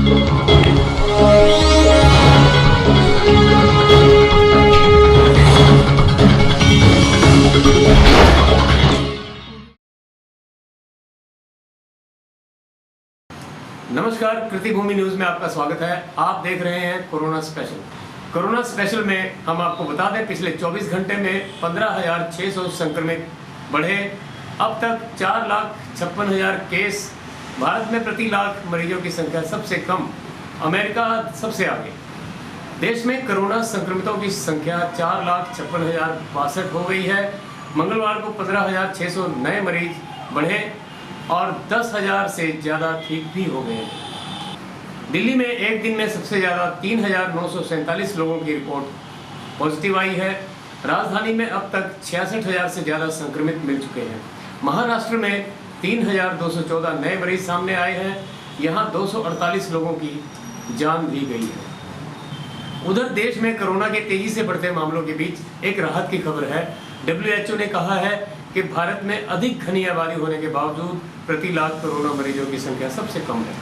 नमस्कार, कृतिभूमि न्यूज में आपका स्वागत है। आप देख रहे हैं कोरोना स्पेशल। कोरोना स्पेशल में हम आपको बता दें, पिछले 24 घंटे में 15,600 संक्रमित बढ़े। अब तक 4,56,000 केस। भारत में प्रति लाख मरीजों की संख्या सबसे कम, अमेरिका सबसे आगे। देश में कोरोना संक्रमितों की संख्या 4,56,062 हो गई है। मंगलवार को 15,600 नए मरीज बढ़े और 10,000 से ज़्यादा ठीक भी हो गए। दिल्ली में एक दिन में सबसे ज़्यादा 3,947 लोगों की रिपोर्ट पॉजिटिव आई है। राजधानी में अब तक 66,000 से ज़्यादा संक्रमित मिल चुके हैं। महाराष्ट्र में 3,214 नए मरीज सामने आए हैं। यहाँ 248 लोगों की जान भी गई है। उधर देश में कोरोना के तेजी से बढ़ते मामलों के बीच एक राहत की खबर है। WHO ने कहा है कि भारत में अधिक घनी आबादी होने के बावजूद प्रति लाख कोरोना मरीजों की संख्या सबसे कम है।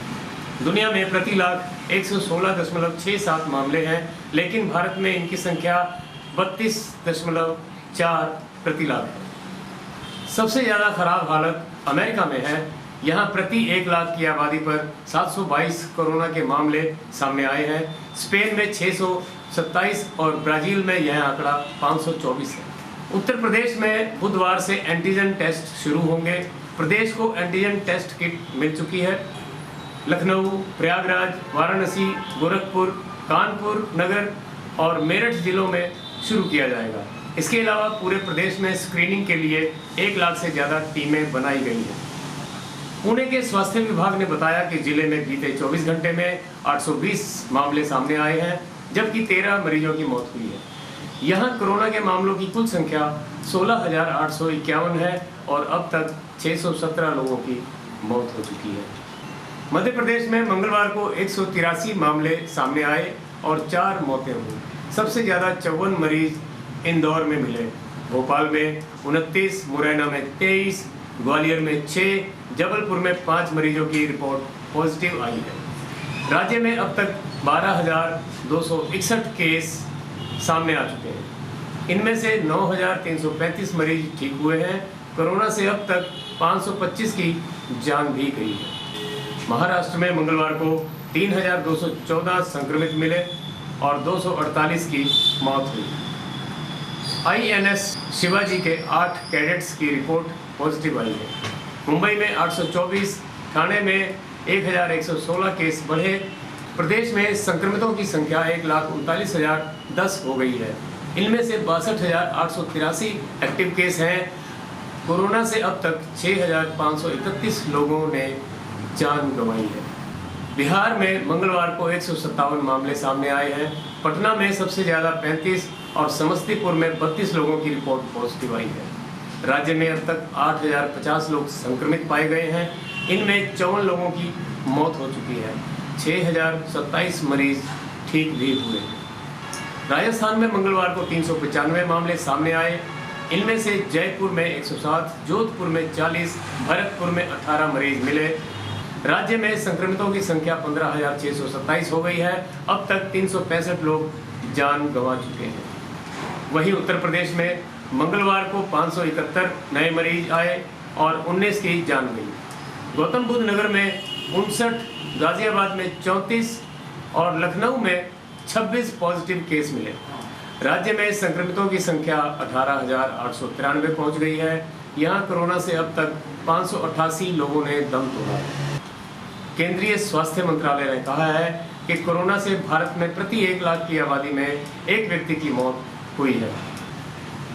दुनिया में प्रति लाख 116.67 मामले हैं, लेकिन भारत में इनकी संख्या 32.4 प्रति लाख है। सबसे ज़्यादा खराब हालत अमेरिका में है। यहाँ प्रति 1 लाख की आबादी पर 722 कोरोना के मामले सामने आए हैं। स्पेन में 627 और ब्राज़ील में यह आंकड़ा 524 है। उत्तर प्रदेश में बुधवार से एंटीजन टेस्ट शुरू होंगे। प्रदेश को एंटीजन टेस्ट किट मिल चुकी है। लखनऊ, प्रयागराज, वाराणसी, गोरखपुर, कानपुर नगर और मेरठ जिलों में शुरू किया जाएगा। इसके अलावा पूरे प्रदेश में स्क्रीनिंग के लिए 1 लाख से ज़्यादा टीमें बनाई गई हैं। पुणे के स्वास्थ्य विभाग ने बताया कि जिले में बीते 24 घंटे में 820 मामले सामने आए हैं, जबकि 13 मरीजों की मौत हुई है। यहाँ कोरोना के मामलों की कुल संख्या 16,851 है और अब तक 617 लोगों की मौत हो चुकी है। मध्य प्रदेश में मंगलवार को 183 मामले सामने आए और 4 मौतें हुई। सबसे ज़्यादा 54 मरीज इंदौर में मिले। भोपाल में 29, मुरैना में 23, ग्वालियर में 6, जबलपुर में 5 मरीजों की रिपोर्ट पॉजिटिव आई है। राज्य में अब तक 12,261 केस सामने आ चुके हैं। इनमें से 9,335 मरीज ठीक हुए हैं। कोरोना से अब तक 525 की जान भी गई है। महाराष्ट्र में मंगलवार को 3,214 संक्रमित मिले और 248 की मौत हुई। INS शिवाजी के 8 कैडेट्स की रिपोर्ट पॉजिटिव आई है। मुंबई में 824, ठाणे में 1,116 केस बढ़े। प्रदेश में संक्रमितों की संख्या 1,39,010 हो गई है। इनमें से 62,883 एक्टिव केस हैं। कोरोना से अब तक 6,531 लोगों ने जान गंवाई है। बिहार में मंगलवार को 157 मामले सामने आए हैं। पटना में सबसे ज़्यादा 35 और समस्तीपुर में 32 लोगों की रिपोर्ट पॉजिटिव आई है। राज्य में अब तक 8,050 लोग संक्रमित पाए गए हैं। इनमें 54 लोगों की मौत हो चुकी है। 6,027 मरीज ठीक भी हुए। राजस्थान में मंगलवार को 395 मामले सामने आए। इनमें से जयपुर में 107, जोधपुर में 40, भरतपुर में 18 मरीज मिले। राज्य में संक्रमितों की संख्या 15,627 हो गई है। अब तक 365 लोग जान गंवा चुके हैं। वहीं उत्तर प्रदेश में मंगलवार को 571 नए मरीज आए और 19 की जान गई। गौतम बुद्ध नगर में 59, गाजियाबाद में 34 और लखनऊ में 26 पॉजिटिव केस मिले। राज्य में संक्रमितों की संख्या 18,893 पहुंच गई है। यहां कोरोना से अब तक 588 लोगों ने दम तोड़ा। केंद्रीय स्वास्थ्य मंत्रालय ने कहा है कि कोरोना से भारत में प्रति 1 लाख की आबादी में 1 व्यक्ति की मौत हुई है,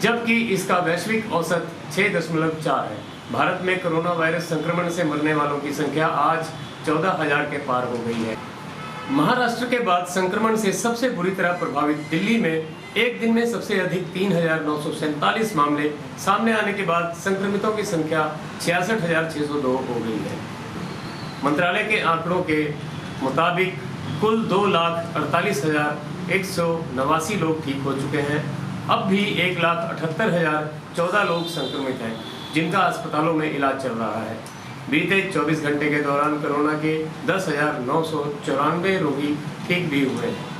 जबकि इसका वैश्विक औसत 6.4 है। भारत में कोरोना वायरस संक्रमण से मरने वालों की संख्या आज 14,000 के पार हो गई है। महाराष्ट्र के बाद संक्रमण से सबसे बुरी तरह प्रभावित दिल्ली में एक दिन में सबसे अधिक 3,947 मामले सामने आने के बाद संक्रमितों की संख्या 66,602 हो गई है। मंत्रालय के आंकड़ों के मुताबिक कुल 2,48,189 लोग ठीक हो चुके हैं। अब भी 1,78,014 लोग संक्रमित हैं, जिनका अस्पतालों में इलाज चल रहा है। बीते 24 घंटे के दौरान कोरोना के 10,994 रोगी ठीक भी हुए हैं।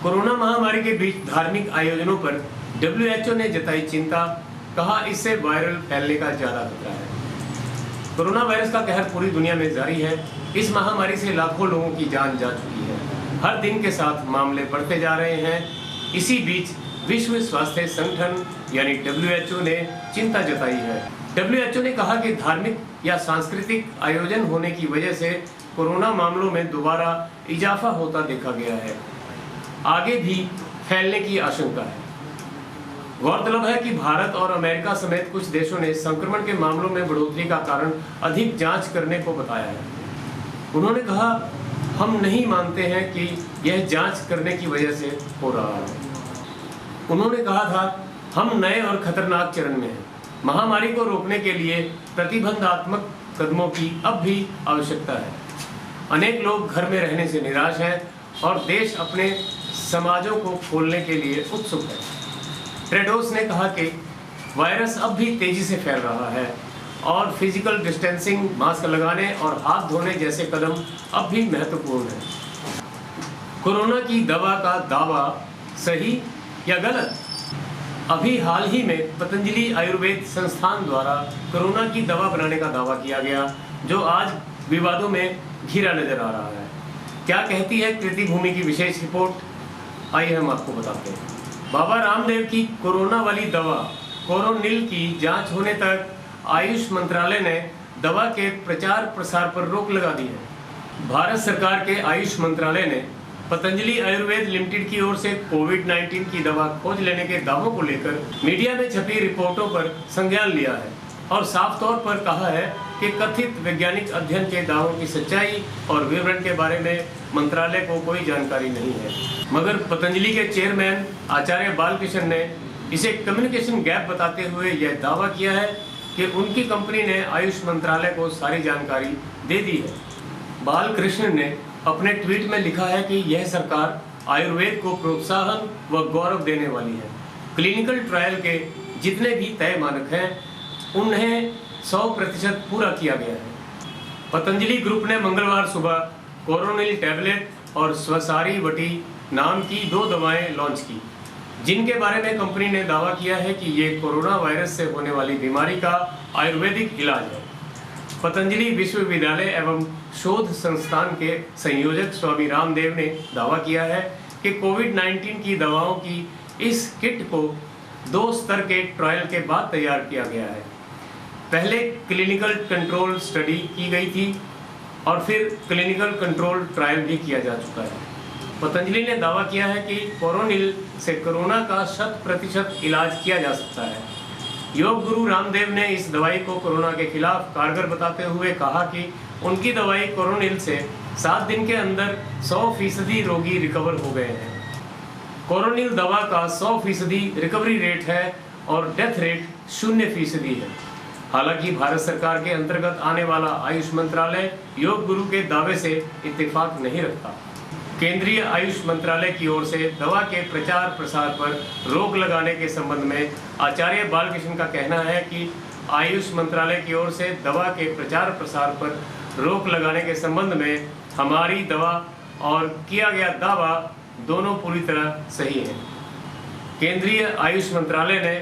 कोरोना महामारी के बीच धार्मिक आयोजनों पर WHO ने जताई चिंता, कहा इससे वायरल फैलने का ज्यादा खतरा है। कोरोना वायरस का कहर पूरी दुनिया में जारी है। इस महामारी से लाखों लोगों की जान जा चुकी है। हर दिन के साथ मामले बढ़ते जा रहे हैं। इसी बीच विश्व स्वास्थ्य संगठन यानी WHO ने चिंता जताई है। WHO ने कहा कि धार्मिक या सांस्कृतिक आयोजन होने की वजह से कोरोना मामलों में दोबारा इजाफा होता देखा गया है। आगे भी फैलने की आशंका है। गौरतलब है कि भारत और अमेरिका समेत कुछ देशों ने संक्रमण के मामलों में बढ़ोतरी का कारण अधिक जांच करने को बताया है। उन्होंने कहा, हम नहीं मानते हैं कि यह जांच करने की वजह से हो रहा है। उन्होंने कहा था, हम नए और खतरनाक चरण में हैं। महामारी को रोकने के लिए प्रतिबंधात्मक कदमों की अब भी आवश्यकता है। अनेक लोग घर में रहने से निराश हैं और देश अपने समाजों को खोलने के लिए उत्सुक है। टेड्रोस ने कहा कि वायरस अब भी तेजी से फैल रहा है और फिजिकल डिस्टेंसिंग, मास्क लगाने और हाथ धोने जैसे कदम अब भी महत्वपूर्ण हैं। कोरोना की दवा का दावा सही या गलत? अभी हाल ही में पतंजलि आयुर्वेद संस्थान द्वारा कोरोना की दवा बनाने का दावा किया गया, जो आज विवादों में घिरा नजर आ रहा है। क्या कहती है कृति भूमि की विशेष रिपोर्ट, आइए हम आपको बताते हैं। बाबा रामदेव की कोरोना वाली दवा कोरोनिल की जांच होने तक आयुष मंत्रालय ने दवा के प्रचार प्रसार पर रोक लगा दी है। भारत सरकार के आयुष मंत्रालय ने पतंजलि आयुर्वेद लिमिटेड की ओर से कोविड-19 की दवा खोज लेने के दावों को लेकर मीडिया में छपी रिपोर्टों पर संज्ञान लिया है और साफ तौर पर कहा है कि कथित वैज्ञानिक अध्ययन के दावों की सच्चाई और विवरण के बारे में मंत्रालय को कोई जानकारी नहीं है। मगर पतंजलि के चेयरमैन आचार्य बालकृष्ण ने इसे कम्युनिकेशन गैप बताते हुए यह दावा किया है कि उनकी कंपनी ने आयुष मंत्रालय को सारी जानकारी दे दी है। बालकृष्ण ने अपने ट्वीट में लिखा है कि यह सरकार आयुर्वेद को प्रोत्साहन व गौरव देने वाली है। क्लिनिकल ट्रायल के जितने भी तय मानक हैं उन्हें 100% पूरा किया गया है। पतंजलि ग्रुप ने मंगलवार सुबह कोरोनिल टैबलेट और स्वसारी वटी नाम की 2 दवाएं लॉन्च की, जिनके बारे में कंपनी ने दावा किया है कि ये कोरोना वायरस से होने वाली बीमारी का आयुर्वेदिक इलाज है। पतंजलि विश्वविद्यालय एवं शोध संस्थान के संयोजक स्वामी रामदेव ने दावा किया है कि कोविड-19 की दवाओं की इस किट को 2 स्तर के ट्रायल के बाद तैयार किया गया है। पहले क्लिनिकल कंट्रोल स्टडी की गई थी और फिर क्लिनिकल कंट्रोल ट्रायल भी किया जा चुका है। पतंजलि ने दावा किया है कि कोरोनिल से कोरोना का 100% इलाज किया जा सकता है। योग गुरु रामदेव ने इस दवाई को कोरोना के खिलाफ कारगर बताते हुए कहा कि उनकी दवाई कोरोनिल से 7 दिन के अंदर 100% रोगी रिकवर हो गए हैं। कोरोनिल दवा का 100% रिकवरी रेट है और डेथ रेट 0% है। हालांकि भारत सरकार के अंतर्गत आने वाला आयुष मंत्रालय योग गुरु के दावे से इत्तेफाक नहीं रखता। केंद्रीय आयुष मंत्रालय की ओर से दवा के प्रचार प्रसार पर रोक लगाने के संबंध में आचार्य बालकृष्ण का कहना है कि आयुष मंत्रालय की ओर से दवा के प्रचार प्रसार पर रोक लगाने के संबंध में हमारी दवा और किया गया दावा दोनों पूरी तरह सही है। केंद्रीय आयुष मंत्रालय ने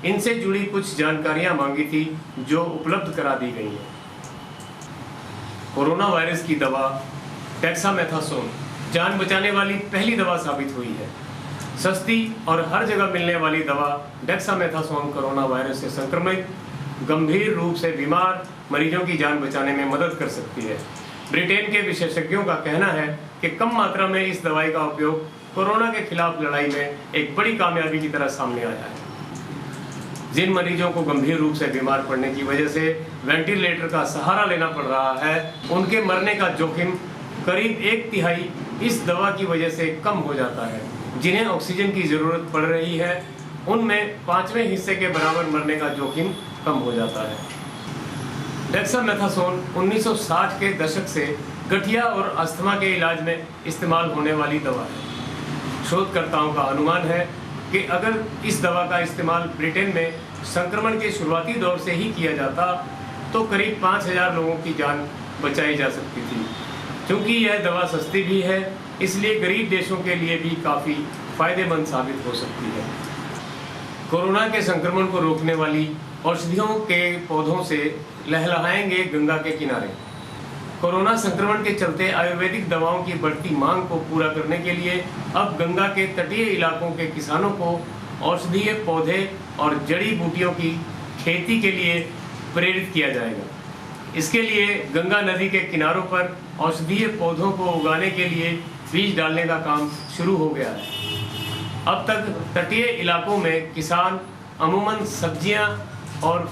इनसे जुड़ी कुछ जानकारियां मांगी थी जो उपलब्ध करा दी गई हैं। कोरोना वायरस की दवा डेक्सामेथासोन जान बचाने वाली पहली दवा साबित हुई है। सस्ती और हर जगह मिलने वाली दवा डेक्सामेथासोन कोरोना वायरस से संक्रमित गंभीर रूप से बीमार मरीजों की जान बचाने में मदद कर सकती है। ब्रिटेन के विशेषज्ञों का कहना है कि कम मात्रा में इस दवाई का उपयोग कोरोना के खिलाफ लड़ाई में एक बड़ी कामयाबी की तरह सामने आया है। जिन मरीजों को गंभीर रूप से बीमार पड़ने की वजह से वेंटिलेटर का सहारा लेना पड़ रहा है, उनके मरने का जोखिम करीब 1/3 इस दवा की वजह से कम हो जाता है। जिन्हें ऑक्सीजन की जरूरत पड़ रही है उनमें 5वें हिस्से के बराबर मरने का जोखिम कम हो जाता है। डेक्सामेथासोन 1960 के दशक से गठिया और अस्थमा के इलाज में इस्तेमाल होने वाली दवा है। शोधकर्ताओं का अनुमान है कि अगर इस दवा का इस्तेमाल ब्रिटेन में संक्रमण के शुरुआती दौर से ही किया जाता तो करीब 5,000 लोगों की जान बचाई जा सकती थी। क्योंकि यह दवा सस्ती भी है, इसलिए गरीब देशों के लिए भी काफ़ी फायदेमंद साबित हो सकती है। कोरोना के संक्रमण को रोकने वाली औषधियों के पौधों से लहलहाएंगे गंगा के किनारे। कोरोना संक्रमण के चलते आयुर्वेदिक दवाओं की बढ़ती मांग को पूरा करने के लिए अब गंगा के तटीय इलाकों के किसानों को औषधीय पौधे और जड़ी बूटियों की खेती के लिए प्रेरित किया जाएगा। इसके लिए गंगा नदी के किनारों पर औषधीय पौधों को उगाने के लिए बीज डालने का काम शुरू हो गया है। अब तक तटीय इलाकों में किसान अमूमन सब्जियां और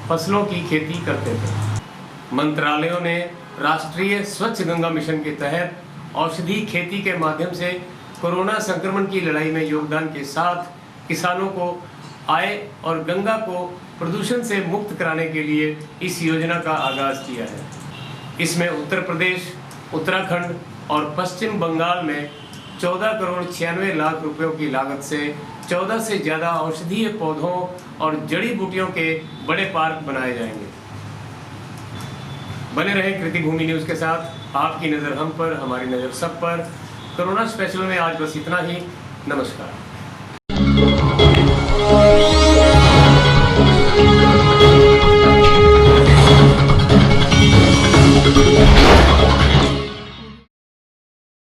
फसलों की खेती करते थे। मंत्रालयों ने राष्ट्रीय स्वच्छ गंगा मिशन के तहत औषधि खेती के माध्यम से कोरोना संक्रमण की लड़ाई में योगदान के साथ किसानों को आय और गंगा को प्रदूषण से मुक्त कराने के लिए इस योजना का आगाज किया है। इसमें उत्तर प्रदेश, उत्तराखंड और पश्चिम बंगाल में 14 करोड़ 96 लाख रुपयों की लागत से 14 से ज़्यादा औषधीय पौधों और जड़ी बूटियों के बड़े पार्क बनाए जाएंगे। बने रहे कृति भूमि न्यूज़ के साथ। आपकी नज़र हम पर, हमारी नज़र सब पर। कोरोना स्पेशल में आज बस इतना ही। नमस्कार।